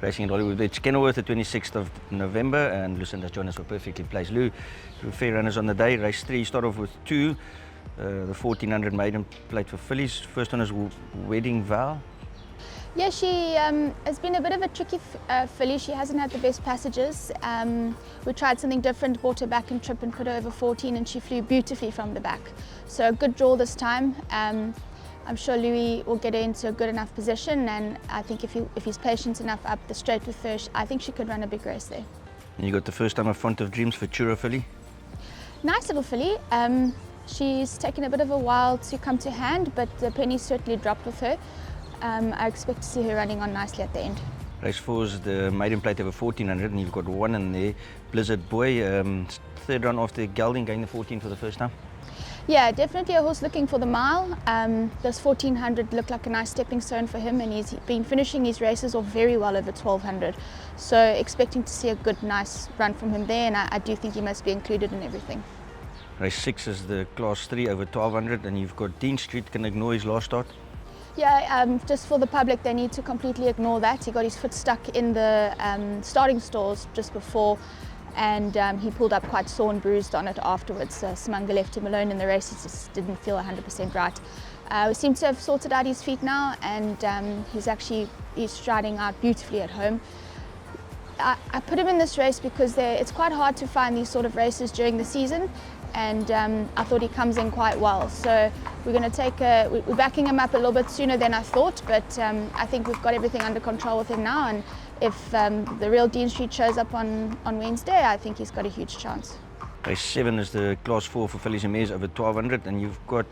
racing at Hollywoodbets Kenilworth the 26th of November, and LUCINDA joined us for perfectly placed. Lou, fair runners on the day. Race 3, start off with 2. The 1400 maiden plate for fillies. First one is Wedding Vow. Yeah, she has been a bit of a tricky filly. She hasn't had the best passages. We tried something different, brought her back in trip and put her over 14, and she flew beautifully from the back. So a good draw this time. I'm sure Louis will get her into a good enough position, and I think if he's patient enough up the straight with her, I think she could run a big race there. And you got the first time of Font of Dreams for Chura filly. Nice little filly. She's taken a bit of a while to come to hand, but the penny certainly dropped with her. I expect to see her running on nicely at the end. Race 4 is the maiden plate over 1400, and you've got one in there, Blizzard Boy. Third run after gelding, going the 14 for the first time. Yeah, definitely a horse looking for the mile. This 1400 looked like a nice stepping stone for him, and he's been finishing his races off very well over 1200. So expecting to see a good, nice run from him there, and I do think he must be included in everything. Race 6 is the Class 3 over 1200, and you've got Dean Street. Can ignore his last start. Yeah, just for the public, they need to completely ignore that. He got his foot stuck in the starting stalls just before, and he pulled up quite sore and bruised on it afterwards. Simanga left him alone in the race. He just didn't feel 100% right. We seem to have sorted out his feet now, and he's striding out beautifully at home. I put him in this race because it's quite hard to find these sort of races during the season, and I thought he comes in quite well. So we're going to we're backing him up a little bit sooner than I thought, but I think we've got everything under control with him now, and if the real Dean Street shows up on Wednesday, I think he's got a huge chance. Race 7 is the Class 4 for fillies and mares over 1200, and you've got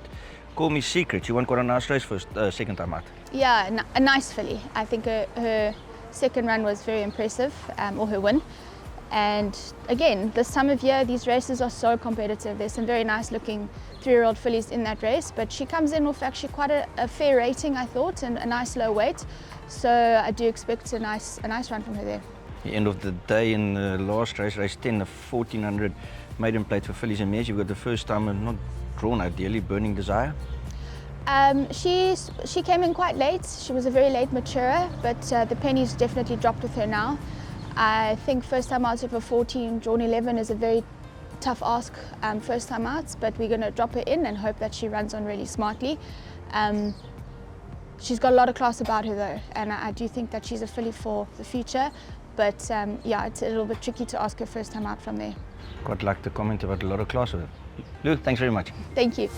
Call Me Secret. You won quite a nice race first, second time out. Yeah, a nice filly. I think her second run was very impressive, or her win. And again, this time of year, these races are so competitive. There's some very nice looking 3-year-old fillies in that race, but she comes in with actually quite a fair rating, I thought, and a nice low weight. So I do expect a nice run from her there. The end of the day in the last race, race 10, the 1400 maiden plate for fillies and mares. You've got the first time, and not drawn ideally, Burning Desire. She came in quite late. She was a very late maturer, but the penny's definitely dropped with her now. I think first time out for 14, drawn 11 is a very tough ask first time out, but we're going to drop her in and hope that she runs on really smartly. She's got a lot of class about her though, and I do think that she's a filly for the future, but yeah, it's a little bit tricky to ask her first time out from there. Quite like the comment about a lot of class with her. Lou, thanks very much. Thank you.